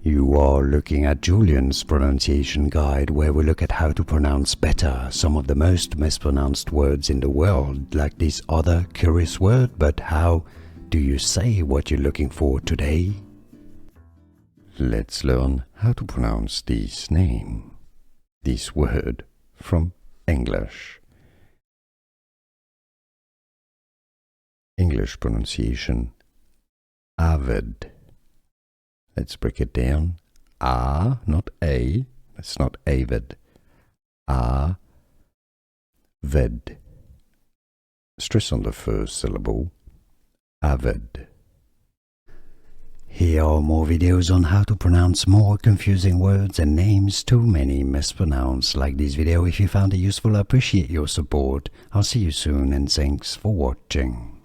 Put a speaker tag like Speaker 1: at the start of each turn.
Speaker 1: You are looking at Julian's pronunciation guide, where we look at how to pronounce better some of the most mispronounced words in the world, like this other curious word. But how do you say what you're looking for today? Let's learn how to pronounce this name, this word from English. English pronunciation, avid. Let's break it down. A, not A. That's not avid. A, ved. Stress on the first syllable. Avid. Here are more videos on how to pronounce more confusing words and names too many mispronounced. Like this video if you found it useful. I appreciate your support. I'll see you soon and thanks for watching.